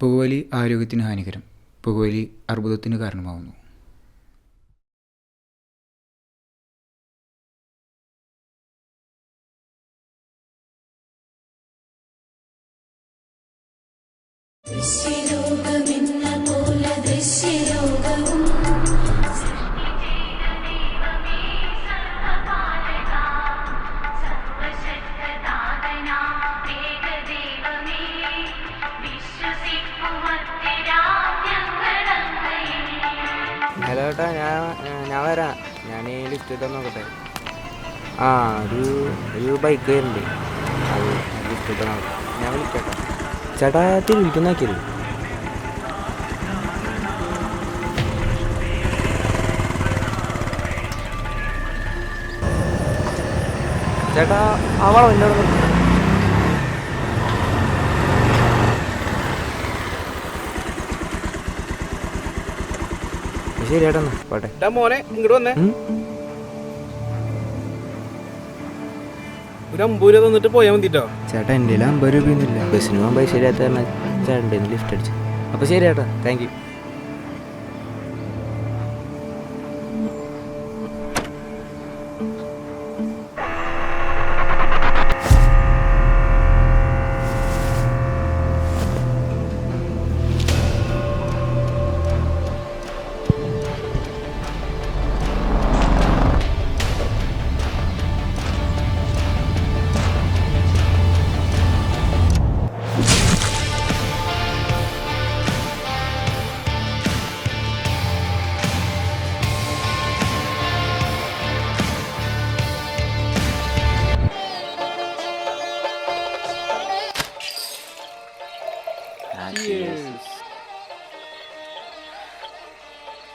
പുകവലി ആരോഗ്യത്തിന് ഹാനികരം. പുകവലി അർബുദത്തിന് കാരണമാകുന്നു. ഹലോ ഏട്ടാ, ഞാൻ വരാം. ഞാൻ ഈ ലിസ്റ്റ് ഇട്ടാൽ നോക്കട്ടെ. ആ ഒരു ബൈക്ക് വരുന്നുണ്ട്, അത് ലിസ്റ്റ് ഇട്ടാൽ നോക്കട്ടെ. ഞാൻ വിളിക്കട്ടെ. ചേട്ടാ തിരിവിട്ടുന്നാക്കിയത്. ചേട്ടാ അവളോ എന്നോട് നിർത്തി. ശരി ഏട്ടാ, പോട്ടെ. മോനെ ഇങ്ങോട്ട് വന്നേ. ഒരു 50 രൂപ തന്നിട്ട് പോയാൽ മതിട്ടോ. ചേട്ടാ എൻ്റെ 50 രൂപയൊന്നുമില്ല. ബസ്സിന് പോകാൻ പൈസ ഇല്ലാത്ത ചേട്ടൻ്റെ ലിഫ്റ്റ് അടിച്ചു. അപ്പോൾ ശരി ഏട്ടാ, താങ്ക് യു.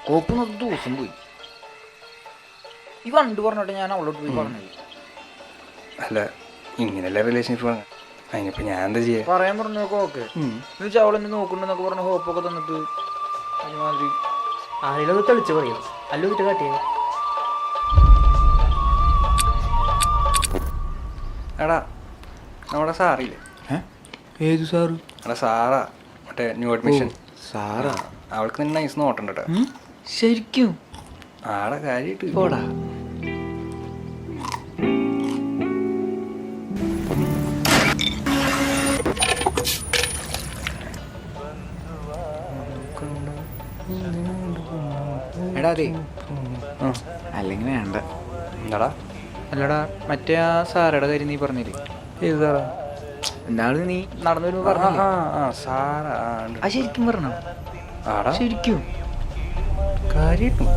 കോപ്പ് ദിവസം പോയി. ഈ വണ്ട് പറഞ്ഞോട്ടെ ഞാൻ അവളോട് പോയി പറഞ്ഞത്. അല്ല, ഇങ്ങനെയല്ല റിലേഷൻഷിപ്പ് ആണ്. അതിനിപ്പോ ഞാൻ എന്താ ചെയ്യാ? പറയാൻ പറഞ്ഞൊക്കെ ഓക്കെ എന്നുവെച്ചാൽ അവളെന്നെ നോക്കണ്ടെന്നൊക്കെ പറഞ്ഞ ഹോപ്പൊക്കെ തന്നിട്ട് ഒരുമാതിരി ആരെങ്കിലും തെളിച്ച് പറയും. അല്ലോ വിട്ട് കാട്ടിയേ. എടാ, നമ്മുടെ സാറില്ലേ? ഏത് സാറ്? എടാ സാറാ, മറ്റേ ന്യൂ അഡ്മിഷൻ സാറാ. അവൾക്ക് നിന്നെ നൈസ് നോട്ടുണ്ട് കേട്ടോ. ശരിക്കും? ആടെ കാര്യമായിട്ട് പോടാ. എടാ അതെ, അല്ലെങ്കിൽ വേണ്ട. എന്താടാ? അല്ലടാ, മറ്റേ ആ സാറയുടെ കാര്യം നീ പറഞ്ഞില്ലേ? ഏത് സാറാ? എന്നാള് നീ നടന്നു വരുമ്പോ പറഞ്ഞില്ലേ? സാറാ. ആ ശരിക്കും പറഞ്ഞോ? ആടാ ശരിക്കും? കാര്യമായിട്ടും.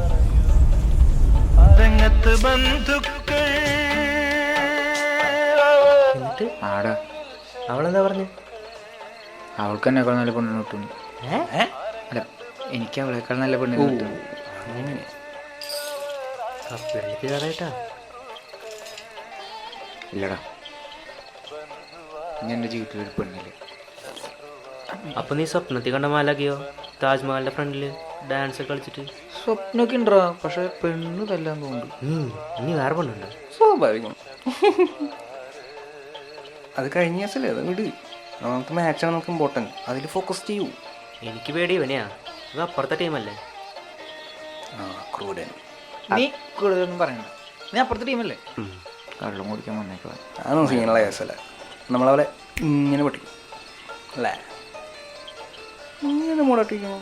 എന്നിട്ട് ആടാ, അവളെന്താ പറഞ്ഞു? അവൾക്ക് എന്നേക്കാൾ നല്ല പെണ്ണിനെ കിട്ടും. അല്ല, എനിക്ക് അവളേക്കാൾ നല്ല പെണ്ണിനെ കിട്ടും. വെള്ളിത്തിരാറായിട്ടാ? ഇല്ലടാ, ഇനി എൻ്റെ ജീവിതത്തിൽ ഒരു പെണ്ണില്ല. അപ്പൊ നീ സ്വപ്നത്തിൽ കണ്ട മാലാക്കിയോ? താജ്മഹലിന്റെ ഫ്രണ്ടില് ഡാൻസ് ഒക്കെ കളിച്ചിട്ട്? സ്വപ്നമൊക്കെ ഉണ്ടോ, പക്ഷെ പെണ്ണ് തല്ലാന്ന് തോന്നുന്നു. ഇനി വേറെ പെണ്ണുണ്ട്. സ്വാഭാവികം. അത് കഴിഞ്ഞ ദിവസമല്ലേ, അത് വിട്. നമുക്ക് മാച്ചാണ് നമുക്ക് ഇമ്പോർട്ടൻറ്റ്, അതിൽ ഫോക്കസ് ചെയ്യൂ. എനിക്ക് പേടി ഇവനെയാ, ഇത് അപ്പുറത്തെ ടീമല്ലേ. ക്രൂഡൻ. നീ കൂടുതലൊന്നും പറയണ്ട, നീ അപ്പുറത്തെ ടീമല്ലേ. കള്ളം കുടിക്കാൻ വന്നേക്കോ. അതൊന്നും സീനുള്ള കേസല്ല. നമ്മളവരെ ഇങ്ങനെ പൊട്ടിക്കും അല്ലേ? ഇങ്ങനെ മൂടട്ടിരിക്കുമോ?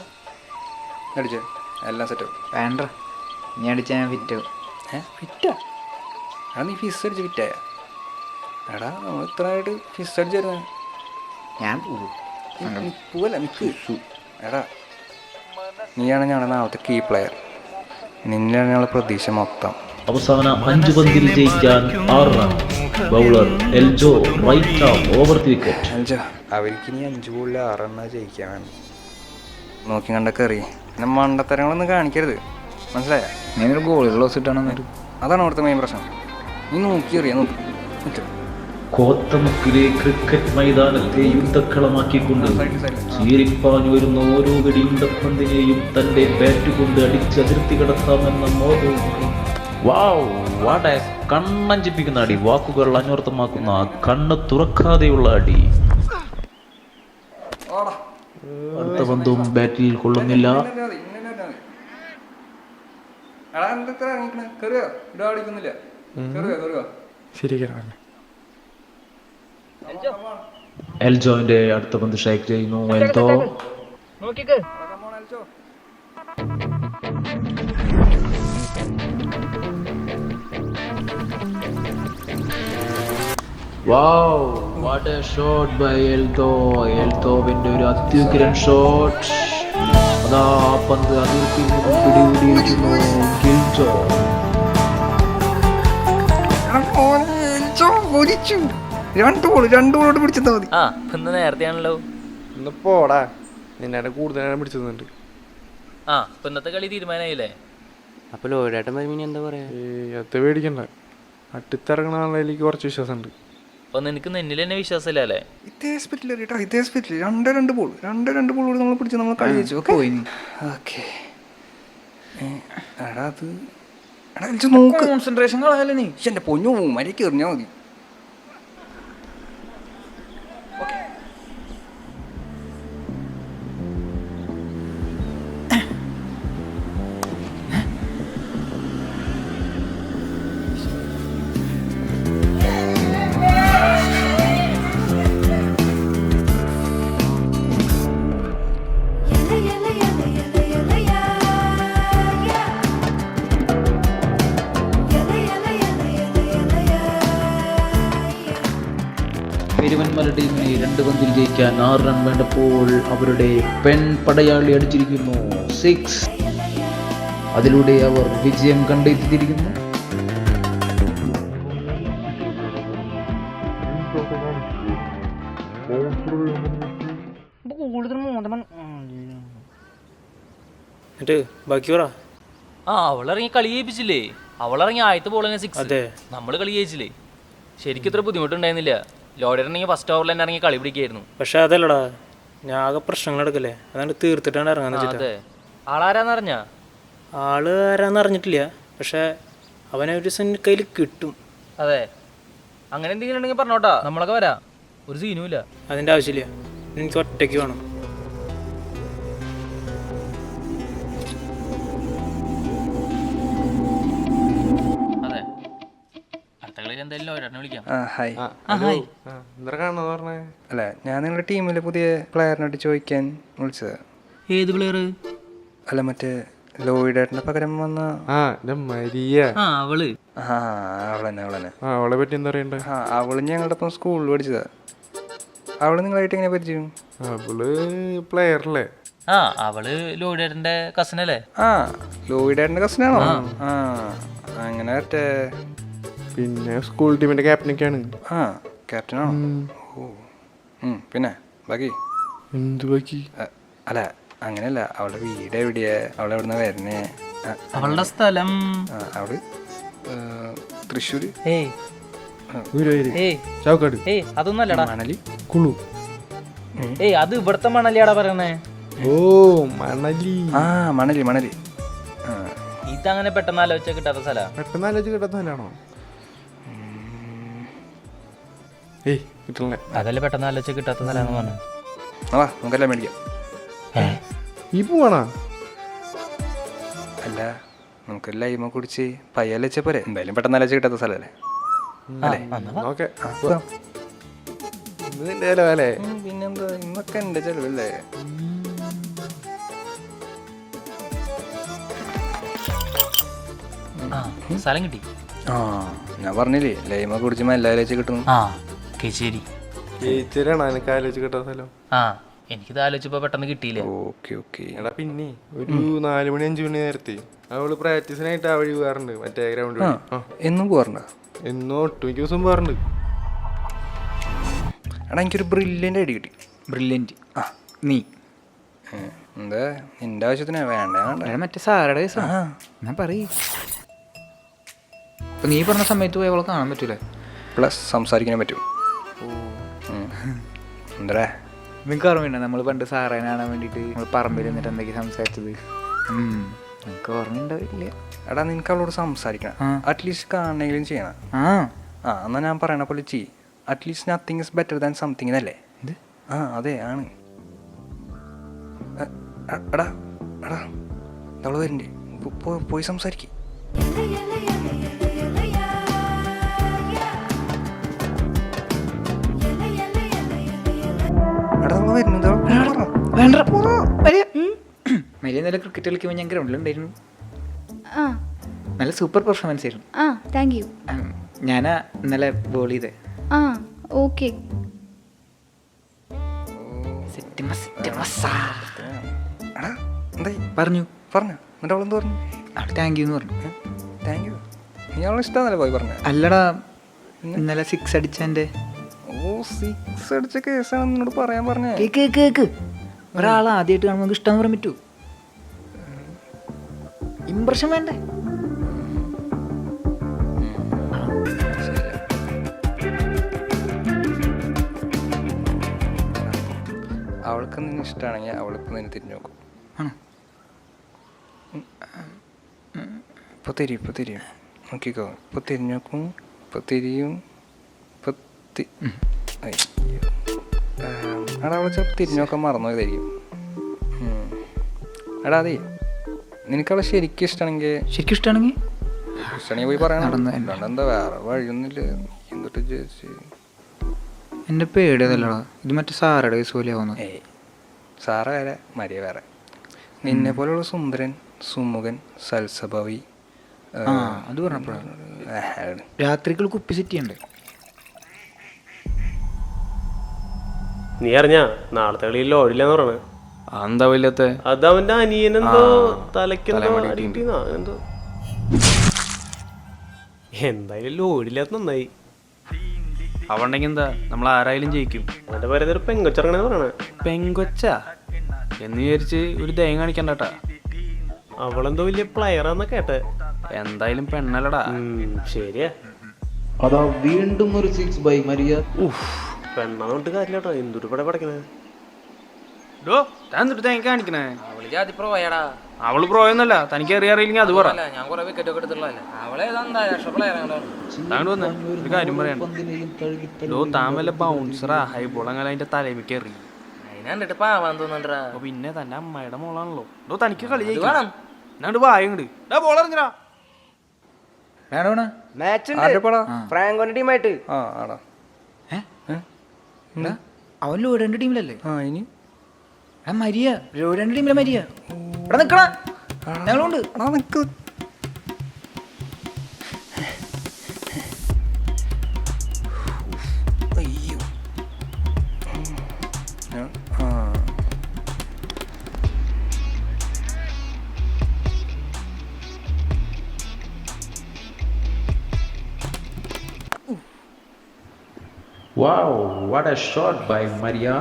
അടിച്ചേ, എല്ലാം സെറ്റ്. വേണ്ട, നീ അടിച്ചാൽ ഞാൻ ഫിറ്റ്. ഫിറ്റാ? എടാ നീ ഫിസ് അടിച്ച് ഫിറ്റായ? എടാ നമ്മൾ ഇത്രയായിട്ട് ഫിസ് അടിച്ച് തരുന്നത്. ഞാൻ പോവല്ല, നിൽക്ക്. എടാ നീയാണ് ഞങ്ങളുടെ നാളത്തെ കീ പ്ലെയർ. നിന്നെയാണ് ഞങ്ങളുടെ പ്രതീക്ഷ മൊത്തം. അവസാന 5 പന്തിൽ ജയിക്കാൻ 6 run. Bowler Eljo right arm over the wicket. Eljo, അവർക്ക് ഇനി 5 ബോളിൽ 6 റണ്ണാ ജയിക്കാൻ വേണം. നോക്കി കണ്ടൊക്കെ എറി. പിന്നെ മണ്ടത്തരങ്ങളൊന്നും കാണിക്കരുത്, മനസ്സിലായ? ഞാനൊരു ഗോളിൽ ക്ലോസ് ഇട്ടാണെന്നൊരു അതാണ് അവിടുത്തെ മെയിൻ പ്രശ്നം. നീ നോക്കി എറിയാ, നോക്കി. കോത്തമുക്കിലെ ക്രിക്കറ്റ് മൈതാനത്തെ യുദ്ധക്കളമാക്കിക്കൊണ്ട് ചീറിപ്പാഞ്ഞു വരുന്ന ഓരോ വെടിയുണ്ടപ്പന്തിനെയും തന്റെ ബാറ്റ് കൊണ്ട് അടിച്ച് അതിർത്തി കടത്താമെന്ന മോഹവും. വാവ്, വാട്ട് എ കണ്ണഞ്ചിപ്പിക്കുന്ന അടി. വാക്കുകൾ അന്വർത്ഥമാക്കുന്ന കണ്ണ് തുറക്കാതെയുള്ള അടി. അടുത്ത പന്തും ബാറ്റിൽ കൊള്ളുന്നില്ല. എൽജോന്റെ അടുത്ത പന്ത് സ്ട്രൈക്ക് ചെയ്യുന്നു. Eljo Wow, what a shot by Elto. എൽത്തോവിന്റെ ഒരു അത്യുഗ്രൻ ഷോട്ട്. അതാ പന്ത് അതിർത്തിയിൽ നിന്ന് പിടികൂടിയിരിക്കുന്നു ഗിൽജോ. രണ്ട് ബോളോട് പിടിച്ചാൽ മതി. ആ ഇന്ന് നേരത്തെയാണല്ലോ. ഒന്ന് പോടാ, നിന്നെ കൂടുതലാണ് പിടിച്ചതുണ്ട്. ആ ഇപ്പൊ ഇന്നത്തെ കളി തീരുമാനമായില്ലേ? അപ്പോൾ ലോയിഡേട്ടൻ പറയുമ്പോൾ എന്താ പറയാ? അത് പേടിക്കണ്ട, അട്ടിത്തിറങ്ങണ ആളിലേക്ക് കുറച്ച് വിശ്വാസമുണ്ട്. അപ്പൊ നിനക്ക് നിന്നിൽ തന്നെ വിശ്വാസമില്ല അല്ലേ? ഇതേ സ്പിറ്റില് രണ്ട് ബോൾ നമ്മൾ പിടിച്ച് നമ്മൾ കളി വെച്ചു. ഓക്കെ എടാ അത് നോക്ക്, കോൺസെൻട്രേഷൻ കളയല്ലേ നീ. എന്റെ പൊന്നു മരിക്ക് എറിഞ്ഞാൽ മതി. പെരുവന്മല ടീമിനെ 2 പന്തിൽ ജയിക്കാൻ 6 റൺ വേണ്ടപ്പോൾ അവരുടെ പെൺ പടയാളി അടിച്ചിരിക്കുന്നു 6. അതിലൂടെ അവർ വിജയം കണ്ടെത്തിയിരിക്കുന്നു. ബാക്കി പറ. ആ അവളിറങ്ങി കളി ജയിപ്പിച്ചില്ലേ? അവളിറങ്ങി ആദ്യത്തെ ബോൾ തന്നെ 6. നമ്മള് കളി ജയിച്ചില്ലേ? ശരിക്കും ഇത്ര ബുദ്ധിമുട്ടുണ്ടായിരുന്നില്ല. ലോഡറിനെങ്കിൽ ഫസ്റ്റ് ഓവറിൽ തന്നെ ഇറങ്ങി കളി പിടിക്കായിരുന്നു. പക്ഷെ അതല്ലടാ, ഞാൻ ആകെ പ്രശ്നങ്ങൾ എടുക്കല്ലേ, അതാണ് തീർത്തിട്ടാണ് ഇറങ്ങാന്ന് വെച്ചിട്ട്. അതെ, ആളാരാന്നറിഞ്ഞ? ആള് ആരാന്ന് അറിഞ്ഞിട്ടില്ല, പക്ഷെ അവനെ ഒരു കയ്യിൽ കിട്ടും. അതെ, അങ്ങനെ എന്തെങ്കിലും ഉണ്ടെങ്കിൽ പറഞ്ഞോട്ടാ, നമ്മളൊക്കെ വരാം. ഒരു സീനുമില്ല. അതിൻ്റെ ആവശ്യമില്ല, എനിക്ക് ഒറ്റയ്ക്ക് വേണം. അതെ, അടുത്ത കളിയിൽ എന്തായാലും ലോഡറിനെ വിളിക്കാം. ഹായ്. പറഞ്ഞേ അല്ല, ഞാൻ നിങ്ങളുടെ ടീമിലെ പുതിയ പ്ലെയറിനോട് ചോദിക്കാൻ വിളിച്ചത്. ഏത് പ്ലെയർ? അല്ല, മറ്റേ ലോയിഡേട്ടന്റെ പകരം വന്ന മരിയ. അവള് അവളെന്നെ. അവളെ പറ്റി എന്താ പറയണ്ടേ? അവള് ഞങ്ങളുടെ ഒപ്പം സ്കൂളിൽ പഠിച്ചതാ. അവള് നിങ്ങളായിട്ട് എങ്ങനെ പരിചയം? അവള് പ്ലെയറല്ലേ? അവള് ലോയിഡേട്ടന്റെ കസിൻ അല്ലേ? ലോയിഡേട്ടന്റെ കസിനാണോ? അങ്ങനെ മറ്റേ പിന്നെ സ്കൂൾ ടീമിന്റെ ക്യാപ്റ്റനൊക്കെയാണ്. ക്യാപ്റ്റനാണോ? ഓ, പിന്നെ ബാക്കി എന്ത് ബാക്കി? അല്ല, അങ്ങനെയല്ല, അവളുടെ വീട് എവിടെയാ? അവളെവിടുന്ന വരുന്നേ? അവളുടെ സ്ഥലം അവള് തൃശ്ശൂര്. ചാവക്കാട്. അതൊന്നല്ലടാ, മണലി കുളു. അത് ഇവിടത്തെ മണലിയാടാ പറയണേ. ഓ, മണലി. മണലി. ഇതങ്ങനെ പെട്ടെന്ന് ആലോചിച്ചാൽ കിട്ടാത്ത സ്ഥലാ. പെട്ടെന്ന് ആലോചിച്ച് കിട്ടാത്ത സ്ഥലമാണോ? കിട്ടണേ. അതല്ലേ പെട്ടെന്ന് ആലോചിച്ചാൽ കിട്ടാത്ത സ്ഥലമാണെന്ന് പറഞ്ഞു. നമുക്കെല്ലാം മേടിക്കാം. ഈ പോവാണോ? അല്ല, നമുക്ക് ലൈമ കുടിച്ച് പയ്യല്ല വെച്ച പോരെ. എന്തായാലും പെട്ടെന്ന് ആലോചിച്ച് കിട്ടാത്ത സ്ഥലമല്ലേ? ഓക്കെ, നിന്റെ അല്ലേ? പിന്നെന്താ, ഇന്നൊക്കെ എന്റെ ചെലവല്ലേ? സ്ഥലം കിട്ടി. ഞാൻ പറഞ്ഞില്ലേ, ലൈമ കുടിച്ച് മെല്ലാലോചിച്ച് കിട്ടുന്നു. ശരി, ചേച്ചിരാണോ എനിക്ക് ആലോചിച്ച് കിട്ടാത്ത സ്ഥലം? എനിക്കിത് ആലോചിച്ചപ്പോ പെട്ടെന്ന് കിട്ടിയില്ലേ. ഓക്കെ. എടാ, പിന്നെ ഒരു 4 മണി 5 മണി നേരത്തെ അവള് പ്രാക്ടീസിനായിട്ട് ആ വഴി പോകാറുണ്ട്, മറ്റേ ഗ്രൗണ്ട് വഴി. എന്നും പോകാറുണ്ടോ? എന്നോ ഒട്ടുമിക്ക ദിവസം പോകാറുണ്ട്. എടാ, എനിക്കൊരു ബ്രില്യൻ്റ് ഐഡിയ കിട്ടി. ബ്രില്യൻറ്റ്. നീ എന്താ നിന്റെ ആവശ്യത്തിനാ? വേണ്ട മറ്റേ സാറുടെ കേസാ. ഞാൻ പറയ്. ഇപ്പം നീ പറഞ്ഞ സമയത്ത് പോയി അവളെ കാണാൻ പറ്റൂലേ? പ്ലസ് സംസാരിക്കാൻ പറ്റും. എന്താ നിങ്ങൾക്ക് ഓർമ്മയുണ്ടോ നമ്മൾ പണ്ട് സാറേനെ കാണാൻ വേണ്ടിയിട്ട് നമ്മൾ പറമ്പിൽ നിന്നിട്ട് എന്തൊക്കെയാ സംസാരിച്ചത്? നമുക്ക് ഓർമ്മയുണ്ടാവില്ല. എടാ, നിനക്ക് അവളോട് സംസാരിക്കണം, അറ്റ്ലീസ്റ്റ് കാണണമെങ്കിലും ചെയ്യണം. എന്നാൽ ഞാൻ പറയണ പോലെ ചെയ്യ്. At least nothing is better than something എന്നല്ലേ? അതെ ആണ്. എടാ എടാ അവള് വരണ്ടേ പോയി സംസാരിക്കേ. മരിയ ഇന്നലെ ക്രിക്കറ്റ് കളിക്കുമ്പോൾ ഞാൻ ഗ്രൗണ്ടിലുണ്ടായിരുന്നു. ആ നല്ല സൂപ്പർ പെർഫോമൻസ് ആയിരുന്നു. ആ താങ്ക് യു. ഞാനാ ഇന്നലെ ബോൾ ചെയ്തേ. ആ ഓക്കെ. പറഞ്ഞു എന്നിട്ട് അവളെന്ത് പറഞ്ഞു? താങ്ക് യു എന്ന് പറഞ്ഞു. Thank you. നീ അവളെ ഇഷ്ടമാണല്ലേ പോയി പറഞ്ഞ? അല്ലടാ ഇന്നലെ 6 അടിച്ചെന്റെ. ഓ 6 അടിച്ച കേസാണ് നിന്നോട് പറയാൻ പറഞ്ഞേ. കേക്ക് ഒരാളെ ആദ്യമായിട്ട് കാണുമ്പോൾ നമുക്ക് ഇഷ്ടം പറയാൻ പറ്റൂ. ഇംപ്രഷൻ വേണ്ടേ? അവൾക്ക് നിന്നെ ഇഷ്ടമാണെങ്കിൽ അവളിപ്പോൾ നിന്നെ തിരിഞ്ഞു നോക്കും. ആണോ? ഇപ്പോൾ തിരിയും നോക്കിക്കോ. ഇപ്പോൾ തിരിഞ്ഞു നോക്കും. ഇപ്പോൾ തിരിയും. എടാ അവളെ ചിലപ്പോൾ തിരിഞ്ഞു നോക്കാൻ മറന്നു പോയതായിരിക്കും. എടാ അതെ നിനക്കവളെ ശരിക്കും ഇഷ്ടമാണെങ്കിൽ പോയി പറയണം. അല്ലാണ്ട് എന്താ വേറെ വഴിയൊന്നുമില്ല. എന്തൊട്ട് ചേച്ചി എൻ്റെ പേടിയതല്ലടാ, ഇത് മറ്റേ സാറയുടെ കേസ് പോലെ ആവുന്നു. ഏയ് സാറ വേറെ മരിയ വേറെ. നിന്നെ പോലെയുള്ള സുന്ദരൻ, സുമുഖൻ, സൽസ്വഭാവി. അത് പറഞ്ഞപ്പോഴാണ് രാത്രികൾ കുപ്പി സെറ്റ് ചെയ്യണ്ടേ? നീ അറിഞ്ഞാ നാളത്തെ കളിയിൽ ഓടില്ലെന്ന് പറയണേ. എന്താ വല്ലാത്ത? അത് അവന്റെ അനിയനെന്തോ തലക്കെന്തോ അടിയിട്ടിന്നാ എന്തോ. എന്തായാലും ഓടില്ലാത്ത നന്നായി. അവണ്ടെങ്കിൽ എന്താ നമ്മൾ ആരായാലും ജയിക്കും. അവന്റെ പേര് ഒരു പെങ്കൊച്ചിറങ്ങണെന്ന് പറയണേ. പെങ്കൊച്ച എന്ന് വിചാരിച്ച് ഒരു ദയം കാണിക്കണ്ടാ. അവളെന്തോ വലിയ പ്ലെയറാന്ന കേട്ടെ. എന്തായാലും പെണ്ണല്ലടാ. ശരിയാ. അതാ വീണ്ടും ഒരു 6 ബൈ മരിയ. പെണ്ണാന്ന് പറഞ്ഞിട്ട് കാര്യമില്ലട്ടോ. എന്തൊരു പട പടക്കണേ. കാണിക്കണേ അവള് ജാതി പ്രോയടാ. അവള് പ്രോയൊന്നല്ല. തനിക്ക് അറിയില്ലെങ്കിൽ അത് പറ. ഞാൻ കുറെ വിക്കറ്റ് ഒക്കെ എടുത്തിട്ടുള്ളതല്ലേ. അവളേതാ പ്ലെയർ താങ്കൾ വന്നേ ഒരു കാര്യം പറയാണ്. താൻ വല്ല ബൗൺസറാ ഹൈബോൾ അങ്ങനെ അതിന്റെ തലമിക്ക് എറി. അതിനെ കണ്ടിട്ട് പാവാൻ തോന്നണ്ടാ. അപ്പൊ പിന്നെ തന്റെ അമ്മയുടെ മോളാണല്ലോ. തനിക്ക് കളി വേണം. ഞാണ്ട് വായങ്ങട് ബോളറിഞ്ഞാ ഫ്രാങ്കോന്റെ ടീമായിട്ട്. അവൻ ലോഡന്റെ ടീമിലല്ലേ? ഇനി മരിയ ലോഡന്റെ ടീമിലെ മരിയ. ഇവിടെ നിക്കണ ഞങ്ങളുണ്ട്. അയ്യോ Wow, what a shot by Maria.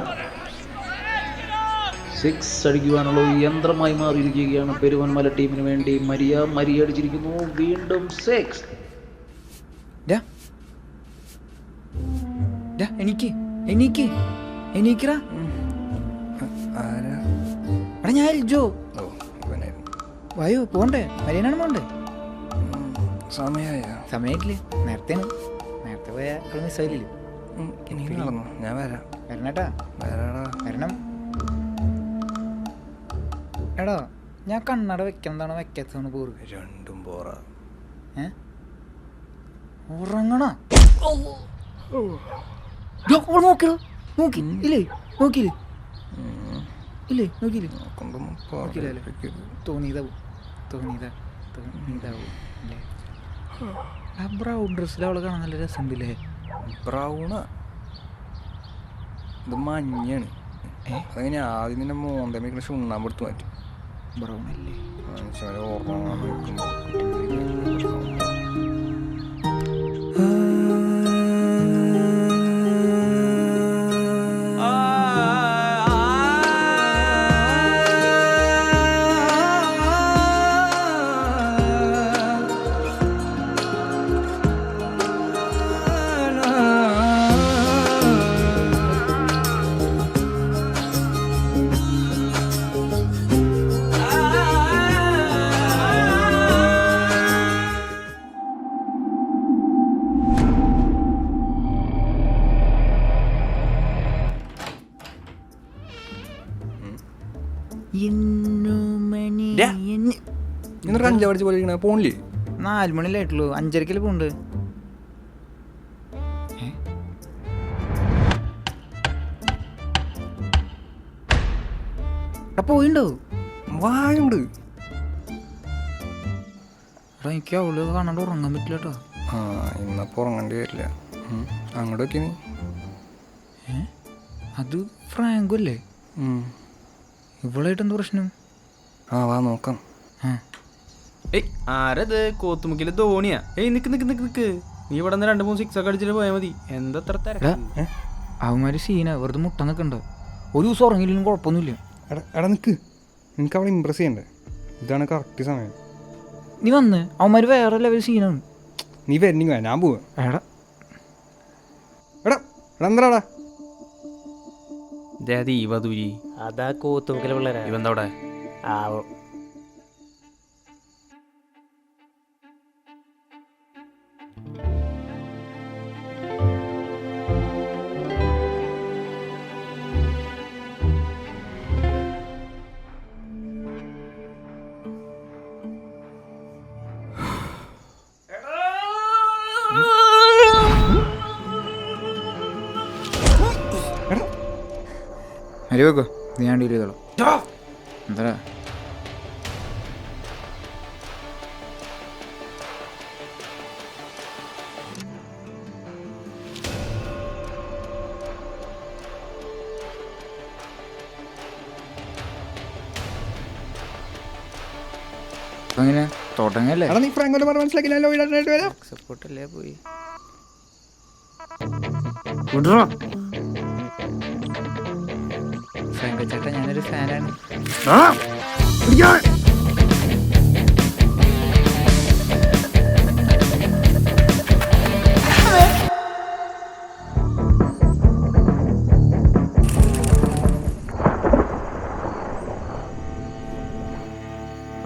6 അടിക്കുവാനുള്ള ഒരു യന്ത്രമായി മാറിയിരിക്കുകയാണ് പെരുവന്മല ടീമിന് വേണ്ടി മരിയ അടിച്ചിരിക്കുന്നു. വീണ്ടും 6. എണീക്കടാ. ഞാൻ ജോ വായു പോണ്ടേ? മരിയനാണ് പോണ്ടേ? സമയത്തില്ലേ? നേരത്തെ പോയ മിസ്സായില്ലേ? ഞാൻ വരാം. വരണേട്ടാ വരണം. എടാ ഞാൻ കണ്ണട വെക്കണതാണോ വെക്കാത്തതാണോ? പോറ് രണ്ടും പോറ. ഉറങ്ങണ നോക്കിയില്ലേ? തോന്നിയതാവും അല്ലേ? ആ ബ്രൗൺ ഡ്രസ്സിൽ അവളെ കാണാൻ നല്ല രസമുണ്ടല്ലേ? ബ്രൗണ് ഇത് മഞ്ഞാണ്. അതങ്ങനെ ആദ്യം നിന്നെ മോന്തമേക്കുന്ന ചുണ്ണാമ്പ് എടുത്ത് മാറ്റും. ബ്രൗൺ അല്ലേ? മനുഷ്യനെ ഓർമ്മ ഇന്നൊരു 5 പഠിച്ച് പോലെ പോണില്ലേ? 4 മണിലായിട്ടുള്ളൂ, 5:30 പോണ്ട്. പോയിണ്ടോ? വായുണ്ട്. എടാ എനിക്ക് അവള് കാണാണ്ട് ഉറങ്ങാൻ പറ്റില്ല കേട്ടോ. ആ ഇന്നപ്പോൾ ഉറങ്ങേണ്ടി വരില്ല. അങ്ങോട്ട് വെക്കി നീ. അത് ഫ്രാങ്കോ അല്ലേ? ഇവളായിട്ട് എന്താ പ്രശ്നം? ആ വാ നോക്കാം. ഏയ് ആരത്? കോത്തുമുക്കിലെ ധോണിയാ? ഏയ് നിക്ക് നിക്ക് നിക്ക് നിക്ക്, നീ ഇവിടെ നിന്ന് 2-3 സിക്സ് ഒക്കെ അടിച്ചിട്ട് പോയാൽ മതി. എന്താ അത്ര തിരക്ക്? അവന്മാര് സീന വെറുതെ മുട്ടന്നൊക്കെ ഉണ്ടോ? ഒരു ദിവസം ഉറങ്ങിയില്ലെങ്കിലും കുഴപ്പമൊന്നുമില്ല. എടാ നിക്ക്, നിനക്ക് അവളെ ഇമ്പ്രസ് ചെയ്യണ്ടേ? ഇതാണ് കറക്റ്റ് സമയം. നീ വന്ന് അവന്മാര് വേറെ ലെവൽ സീനാണ്. നീ വരുന്നെങ്കിൽ വേണം, ഞാൻ പോവാ. എടാ എടാ എടാ എന്താടാ? ദീപദൂരി അതാ കൂത്തുമുക്കലെ പിള്ളേരാ. ഇവന്താ അവിടെ? ആവോ. അരി വെക്കോ, നീ ഞാൻ ഡീൽ ചെയ്തോളാം. എന്താ അങ്ങനെ തുടങ്ങല്ലേ? എടാ നീ ഫ്രാങ്കോന്റെ പറഞ്ഞ മനസ്സിലാക്കില്ലല്ലോ. വരാം. സപ്പോർട്ടല്ലേ പോയി. ഫ്രാങ്കോ ചേട്ടാ, ഞാനൊരു ഫാനാണ്.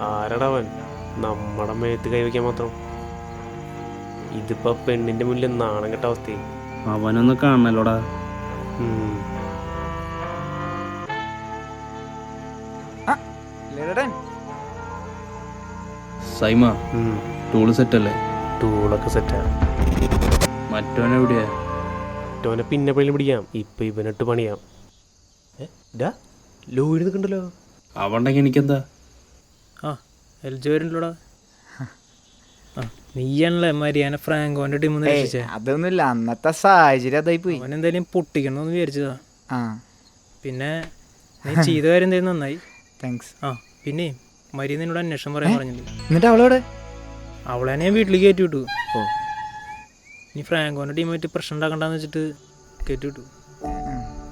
ആരടവൻ നമ്മുടെ മേത്ത് കൈവയ്ക്കാൻ മാത്രം? ഇതിപ്പോ പെണ്ണിന്റെ മുന്നിൽ നാണം കെട്ട അവസ്ഥയായി. അവനൊന്ന് കാണണല്ലോടാ. സൈമ ടൂള് സെറ്റല്ലേ? ടൂളൊക്കെ സെറ്റാ. മറ്റോനെവിടെയാ? മറ്റോനെ പിന്നെ പള്ളി പിടിക്കാം. ഇപ്പൊ ഇവനിട്ട് പണിയാം. ലോയിഡ് നിൽക്കണ്ടല്ലോ. അവണ്ടെങ്കിൽ എനിക്കെന്താ? എൽജി വരുന്നുണ്ടല്ലോടാ. നീയാണല്ലേ മരിയാന ഫ്രാങ്കോന്റെ ടീം. അതൊന്നുമില്ല, അന്നത്തെ സാഹചര്യം അതായി പോയി. അവൻ എന്തായാലും പൊട്ടിക്കണമെന്ന് വിചാരിച്ചതാ. ആ പിന്നെ നീ ചെയ്ത കാര്യം എന്തായാലും നന്നായി. താങ്ക്സ്. പിന്നെ മരി നിന്നോട് അന്വേഷണം പറയാൻ പറഞ്ഞിട്ടുണ്ട്. എന്നിട്ട് അവളോടെ? അവളെ ഞാൻ വീട്ടിലേക്ക് കയറ്റി വിട്ടു. ഓ, നീ ഫ്രാങ്കോന്റെ ടീമായിട്ട് പ്രശ്നം ഉണ്ടാക്കണ്ടെന്ന് വെച്ചിട്ട് കയറ്റി വിട്ടു.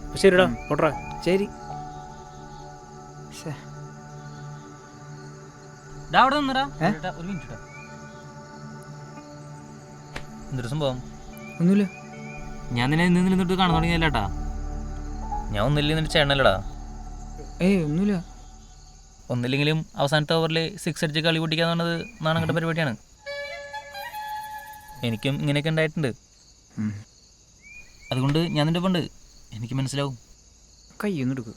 അപ്പൊ ശരിടാ, പോട്ടെ. ശരി. അവിടെ നിന്നടാ ഒരു മിനിറ്റ്. എന്തൊരു സംഭവം? ഒന്നുമില്ല. ഞാൻ നിന്നെ ഇന്ന് നിന്നിട്ട് കാണാൻ തുടങ്ങിയല്ലേട്ടാ. ഞാൻ ഒന്നില്ല നിന്നിട്ട് ചേട്ടനല്ലടാ. ഒന്നുമില്ല. ഒന്നില്ലെങ്കിലും അവസാനത്തെ ഓവറിൽ 6 അടിച്ച് കളി പൊട്ടിക്കാന്ന് പറഞ്ഞത് നാണംകെട്ട പരിപാടിയാണ്. എനിക്കും ഇങ്ങനെയൊക്കെ ഉണ്ടായിട്ടുണ്ട്. അതുകൊണ്ട് ഞാൻ നിന്റെ പണ്ട് എനിക്ക് മനസ്സിലാവും. കയ്യൊന്നും എടുക്കും.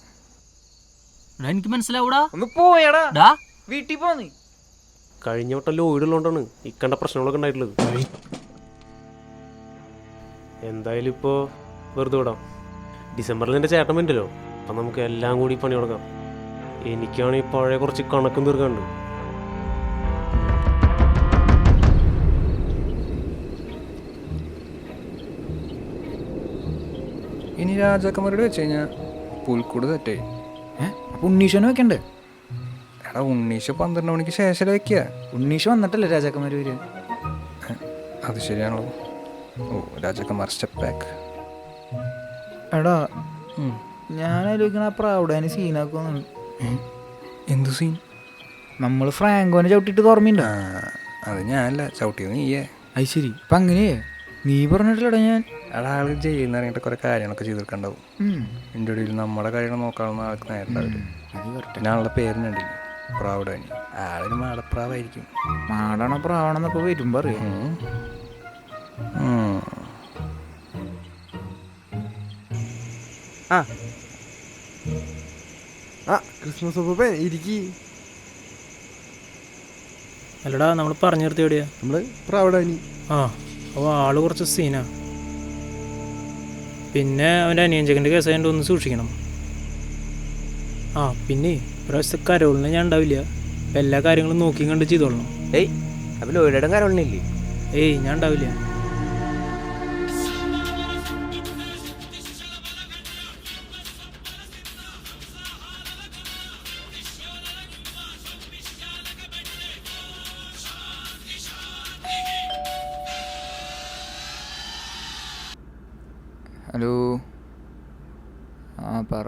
എനിക്ക് മനസ്സിലാവൂടാ. ഒന്ന് പോയടാ, ഡാ വീട്ടിൽ പോന്ന്. കഴിഞ്ഞ വട്ടം ലോയിഡ് ഉള്ളതുകൊണ്ടാണ് ഇക്കണ്ട പ്രശ്നങ്ങളൊക്കെ ഉണ്ടായിട്ടുള്ളത്. എന്തായാലും ഇപ്പോൾ വെറുതെ വിടാം. ഡിസംബറിൽ എൻ്റെ ചേട്ടൻ വേണ്ടല്ലോ. അപ്പം നമുക്ക് എല്ലാം കൂടി പണി കൊടുക്കാം. എനിക്കാണെങ്കിൽ പഴയ കുറച്ച് കണക്കും തീർക്കാനുണ്ട്. ഇനി രാജാക്കന്മാരോട് വെച്ച് കഴിഞ്ഞാൽ പുൽക്കൂട് തെറ്റായി. അപ്പൊ ഉണ്ണീഷനെ വെക്കണ്ടേ? എടാ ഉണ്ണീഷ 12 മണിക്ക് ശേഷം വെക്കുക. ഉണ്ണീഷ വന്നിട്ടല്ലേ രാജാക്കന്മാർ വരിക? അത് ശരിയാണല്ലോ. ഓ രാജാക്കന്മാർ സ്റ്റെപ്പ് ബാക്ക്. എടാ ഞാൻ ആലോചിക്കണ പ്രൗഡാന് സീനാക്കുവാണ്. എന്ത് സീൻ? നമ്മൾ ഫ്രാങ്കോനെ ചവിട്ടിട്ട് ഓർമ്മയുണ്ടോ? അത് ഞാനല്ല ചവിട്ടിയത്, നീയേ. അത് ശരി. ഇപ്പം അങ്ങനെയേ നീ പറഞ്ഞിട്ടില്ലടാ. ഞാൻ ആള് ചെയ്യുന്ന ഇറങ്ങിയിട്ട് കുറെ കാര്യങ്ങളൊക്കെ ചെയ്ത് തീർക്കണ്ടാവും. എൻ്റെ ഇടയിൽ നമ്മുടെ കാര്യങ്ങൾ നോക്കാവുന്ന ആൾക്ക് നേരത്തെ. പിന്നെ ആളുടെ പേരിനുണ്ട് പ്രാവുടാനി. ആളൊരു മാടപ്രാവായിരിക്കും. മാടാണോ പ്രാവണെന്നൊക്കെ വരുമ്പോ അറിയാം. ആ ക്രിസ്മസ് അപ്പൂപ്പൻ ഇരിക്കി. അല്ലടാ നമ്മൾ പറഞ്ഞു നിർത്തി എവിടെയാ? നമ്മള് പ്രാവടാനി. ആ അപ്പോൾ ആള് കുറച്ച് സീനാ. പിന്നെ അവൻ്റെ അനിയൻ ചെക്കൻ്റെ കേസായതുകൊണ്ട് ഒന്ന് സൂക്ഷിക്കണം. ആ പിന്നെ പ്രാവശ്യത്തെ കരോളിന് ഞാൻ ഉണ്ടാവില്ല. അപ്പം എല്ലാ കാര്യങ്ങളും നോക്കിയും കണ്ട് ചെയ്തോളണം. ഏയ് അപ്പം ലോയിയുടെ കരോളിനില്ലേ? ഏയ് ഞാൻ ഉണ്ടാവില്ല. ഹലോ. ആ പറ.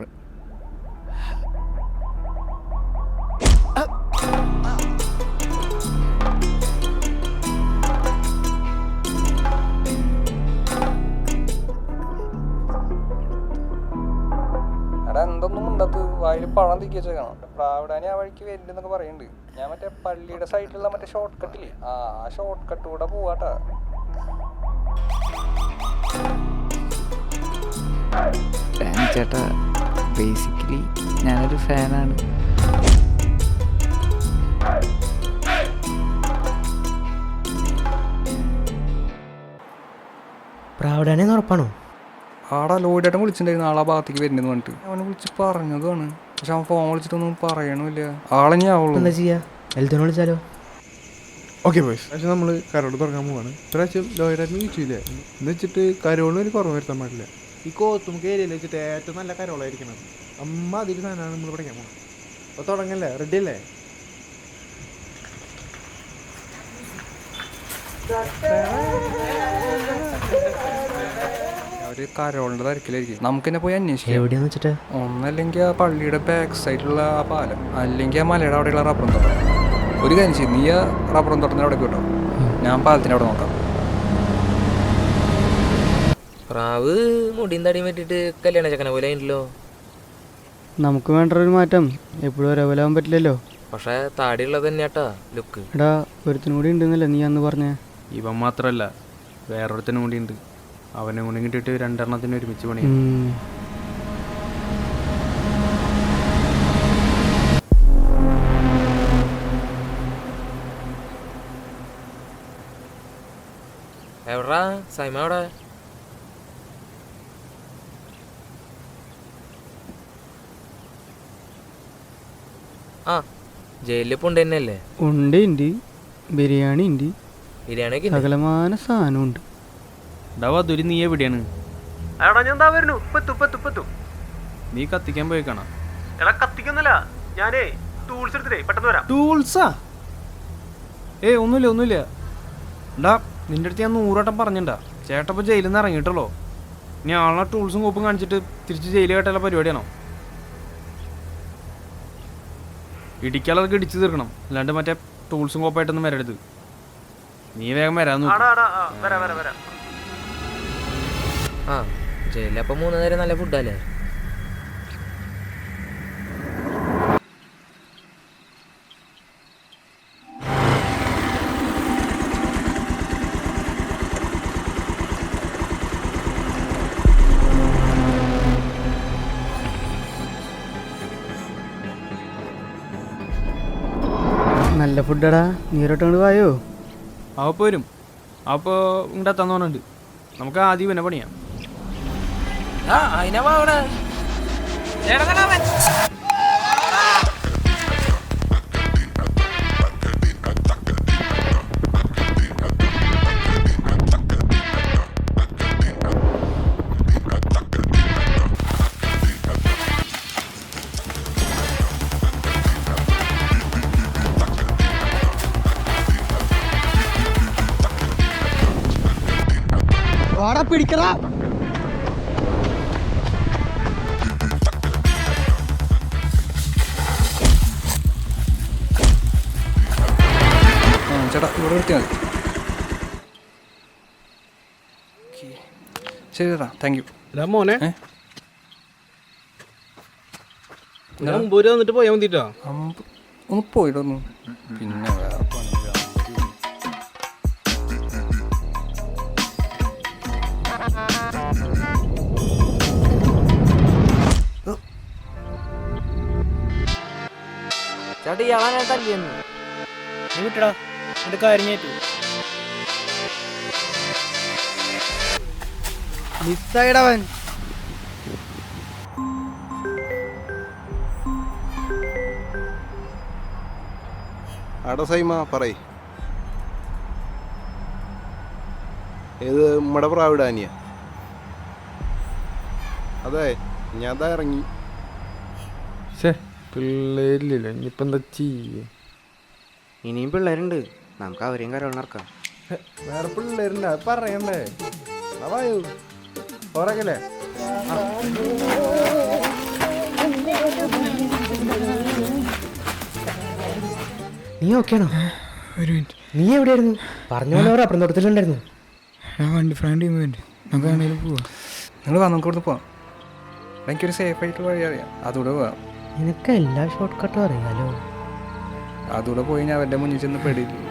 എടാ എന്തൊന്നും ഉണ്ടത് വായിൽ പഴം തിക്കി വെച്ചേക്കണം. പ്രാവിടാനി ആ വഴിക്ക് വരുന്നുണ്ടെന്നൊക്കെ പറയുന്നുണ്ട്. ഞാൻ മറ്റേ പള്ളിയുടെ സൈഡിലുള്ള മറ്റേ ഷോർട്ട് കട്ടില്ലേ, ആ ഷോർട്ട് കട്ട് കൂടെ പോവാട്ടാ. ചേട്ടാ ബേസിക്കലി ഞാനൊരു ഫാനാണ്. പ്രാവടാനെന്ന് ഉറപ്പാണോ? ആടാ ലോയിഡേട്ടൻ വിളിച്ചിട്ടുണ്ടായിരുന്നു ആളാ ഭാഗത്തേക്ക് വരുന്നെന്ന് പറഞ്ഞിട്ട്. അവനെ വിളിച്ച് പറഞ്ഞതാണ്, പക്ഷെ അവൻ ഫോൺ വിളിച്ചിട്ടൊന്നും പറയണില്ല. ആളെന്നെ ആവുള്ളൂ. എന്താ ചെയ്യാ? എൽത്തോനെ വിളിച്ചാലോ? ഓക്കെ ബോയ്സ്, പക്ഷെ നമ്മൾ കരോള് തുടങ്ങാൻ പോവാണ്. ഇപ്രാവശ്യം ലോയറായിരുന്നു ചോദിച്ചില്ലേ എന്ന് വെച്ചിട്ട് കരോളിന് ഒരു കുറവ് വരുത്താൻ പാടില്ല. ഈ കോത്തുമുക്ക് ഏരിയയിൽ വെച്ചിട്ട് ഏറ്റവും നല്ല കരോളായിരിക്കണം. അമ്മ അതിൽ സാധനമാണ് നമ്മൾ പഠിക്കാൻ പോകുന്നത്. അപ്പോൾ തുടങ്ങല്ലേ? റെഡി അല്ലേ? അവര് കരോളിന്റെ തിരക്കിലായിരിക്കും. നമുക്ക് തന്നെ പോയി അന്വേഷിക്കാം. എവിടെയാന്ന് വെച്ചിട്ട്? ഒന്നല്ലെങ്കിൽ ആ പള്ളിയുടെ ബാക്ക് സൈഡിലുള്ള ആ പാലം, അല്ലെങ്കിൽ ആ മലയുടെ അവിടെയുള്ള റബ്ബറും തോട്ടം. ഒരു കാര്യം ചെയ്യും, നീ ആ റബ്ബറും തോട്ടത്തിന് അവിടെ കേട്ടോ, ഞാൻ പാലത്തിന് അവിടെ നോക്കാം. പ്രാവ് മുടിയും തടിയും പറ്റിയിട്ട് കല്യാണ ചക്കനെ പോലെ ആയിട്ടല്ലോ. നമുക്ക് വേണ്ട ഒരു മാറ്റം എപ്പോഴും ഒരേപോലെ ആവാൻ പറ്റില്ലല്ലോ. പക്ഷെ താടിയുള്ളത് തന്നെയാട്ടാ ലുക്ക്. എടാ ഒരുത്തിനും കൂടി ഉണ്ടെന്നല്ലേ നീ അന്ന് പറഞ്ഞേ? ഇവൻ മാത്രമല്ല വേറൊരുത്തനും കൂടി ഉണ്ട്. അവനെ കൂടി കിട്ടിയിട്ട് രണ്ടെണ്ണത്തിന് ഒരുമിച്ച് പണി. എവിടാ സൈമ? എവിടെ? ആ ജയിലിലിപ്പോൾ ഉണ്ട് തന്നെയല്ലേ? ഉണ്ട്, ഉണ്ട്. ബിരിയാണി ഉണ്ട്, ബിരിയാണി ഒക്കെ സകലമാന സാധനം ഉണ്ട്. ഉണ്ടാവാ ദുരി. നീ എവിടെയാണ്? എടാ ഞാൻ എന്താ വരുന്നു? ഇപ്പത്തു. നീ കത്തിക്കാൻ പോയി കാണാം. എടാ കത്തിക്കൊന്നല്ല, ഞാനേ ടൂൾസ് എടുത്തിട്ടേ പെട്ടെന്ന് വരാം. ടൂൾസാ? ഏയ് ഒന്നുമില്ല. ഉണ്ടാ നിന്റെ അടുത്ത് ഞാൻ 100 വട്ടം പറഞ്ഞിട്ടുണ്ടാ. ചേട്ടപ്പോൾ ജയിലിൽ നിന്ന് ഇറങ്ങിയിട്ടുള്ളോ? ഇനി ആളെ ടൂൾസും കോപ്പും കാണിച്ചിട്ട് തിരിച്ച് ജയിലിൽ കേട്ടുള്ള പരിപാടിയാണോ? ഇടിക്കാളൊക്കെ ഇടിച്ചു തീർക്കണം, അല്ലാണ്ട് മറ്റേ ടൂൾസും കോപ്പായിട്ടൊന്നും വരരുത്. നീ വേഗം വരാൻ ആ ജയിലപ്പം 3 നേരം നല്ല ഫുഡല്ലേ? നല്ല ഫുഡടാ, നീരോട്ടോണ്ട് വായോ. അപ്പോൾ വരും. അപ്പോൾ ഇങ്ങോട്ട് എത്താൻ തോന്നുന്നുണ്ട്. നമുക്ക് ആദ്യം പിന്നെ പണിയാം. പിടിക്കടാ. ചേട്ടാ ഇവിടെ നിർത്തിയാൽ മതി. ശരി ചേട്ടാ, താങ്ക് യു. മോനെ വന്നിട്ട് പോയാൽ മതിട്ടോ. ഒന്ന് പോയിട്ടൊന്നു. പിന്നെ വേറെ പണി. ചേട്ടാ ഇയാളെ തല്ലിയെന്ന്. നീ വിട്ടടാ, എൻ്റെ കാര്യം ഏറ്റു. മിസ്സായിടവൻ. ആടാ സൈമ പറയ്. ഏത് നമ്മുടെ പ്രാവിഡാനിയ? അതെ, ഞാൻ അതാ ഇറങ്ങി. പിള്ളേരില്ലല്ലോ, ഇനിയിപ്പോൾ എന്താ ചെയ്യേ? ഇനിയും പിള്ളേരുണ്ട്, നമുക്ക് അവരെയും കരോളിന് ഇറക്കാം. വേറെ പിള്ളേരുണ്ട്, അത് പറയണ്ടേ? അവായോ ഓറക്കല്ലേ? നീ ഓക്കെയാണോ? ഒരു മിനിറ്റ്, നീ എവിടെയായിരുന്നു? പറഞ്ഞ പോലെ അവർ അപ്പുറം തോട്ടത്തിലുണ്ടായിരുന്നു. വണ്ടി ഫ്രണ്ട് നമുക്ക് ആണെങ്കിലും പോവാം. നിങ്ങൾ വാ, നമുക്ക് ഇവിടുന്ന് പോവാം. എനിക്കൊരു സേഫായിട്ട് വഴി അറിയാം, അതുകൂടെ പോവാം. നിനക്ക് എല്ലാ ഷോർട്ട് കട്ടും അറിയാലോ. അതുകൂടെ പോയി ഞാൻ അവൻ്റെ മുന്നിൽ ചെന്ന് പെടില്ല.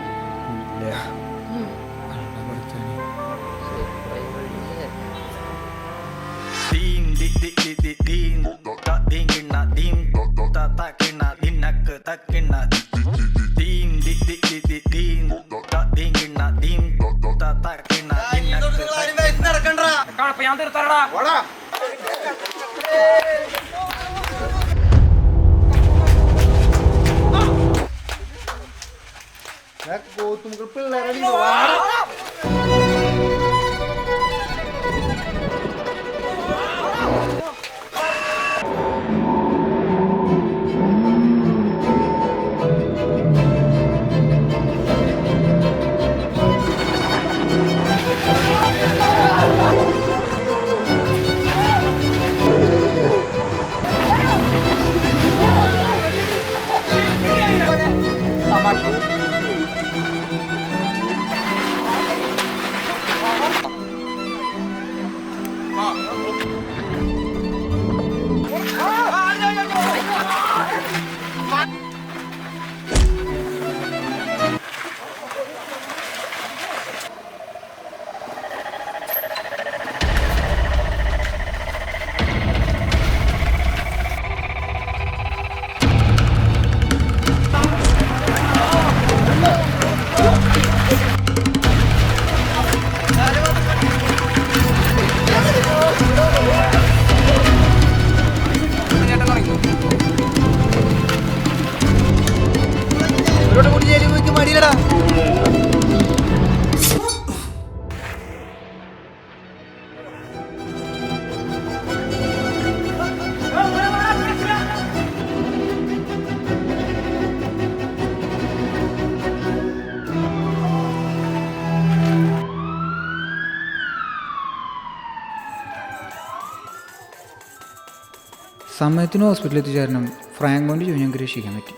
സമയത്തിന് ഹോസ്പിറ്റലിൽ എത്തിച്ചേരണം ഫ്രാങ്കോൻ്റെ ജോലി ഞങ്ങൾക്ക് രക്ഷിക്കാൻ പറ്റി.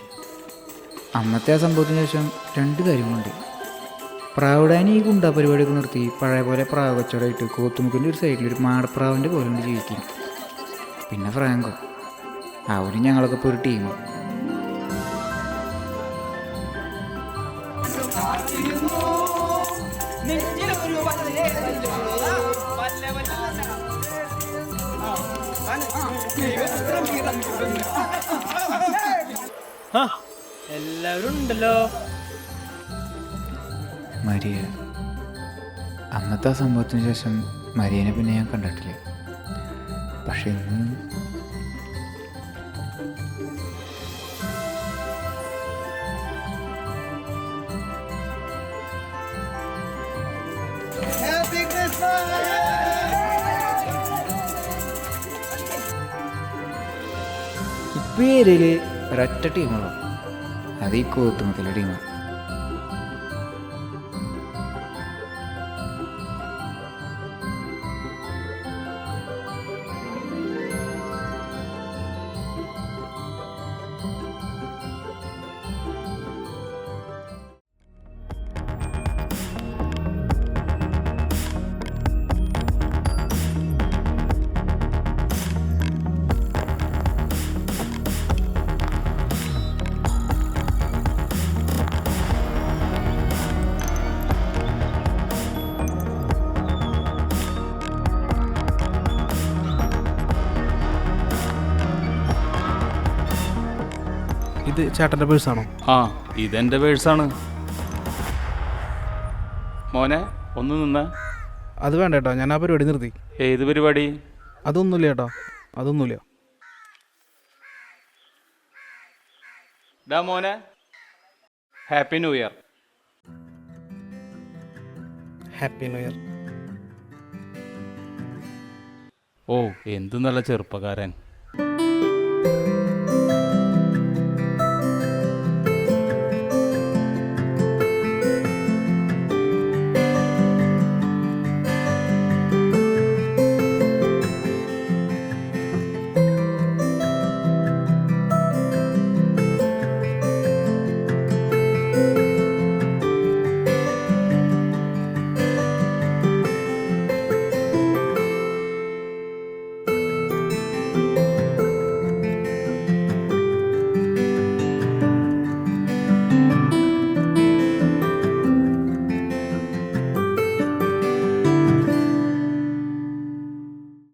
അന്നത്തെ ആ സംഭവത്തിന് ശേഷം 2 കാര്യങ്ങളുണ്ട്. പ്രാവുടാനി ഈ ഗുണ്ടാ പരിപാടിയൊക്കെ നിർത്തി പഴയ പോലെ പ്രാവ് കച്ചവടമായിട്ട് കോത്തുമുക്കിൻ്റെ ഒരു സൈഡിൽ ഒരു മാടപ്രാവിൻ്റെ പോലെ കൊണ്ട് ജീവിക്കും. പിന്നെ ഫ്രാങ്കോ, അവരും ഞങ്ങളൊക്കെ ഇപ്പോൾ ഒരു ടീമാണ്. എല്ലാവരും ഉണ്ടല്ലോ. മരിയ, അന്നത്തെ ആ സംഭവത്തിന് ശേഷം മരിയനെ പിന്നെ ഞാൻ കണ്ടിട്ടില്ല. പക്ഷെ ഇന്ന് ഇപ്പം ഈ ഏരിയയിൽ ഒരൊറ്റ ടീമുള്ളൂ, അത് ഈ കോത്തുമുക്കിലെ ടീമാണ്. ഇത് ചേട്ടൻ്റെ പേഴ്സാണോ? ആ ഇതെൻ്റെ പേഴ്സാണ്. മോനെ ഒന്ന് നിന്ന. അത് വേണ്ട ചേട്ടാ, ഞാൻ ആ പരിപാടി നിർത്തി. ഏത് പരിപാടി? അതൊന്നുമില്ല ചേട്ടാ, അതൊന്നുമില്ല. ഡാ മോനെ, happy new year. Happy new year. ഓ എന്ത് നല്ല ചെറുപ്പക്കാരൻ.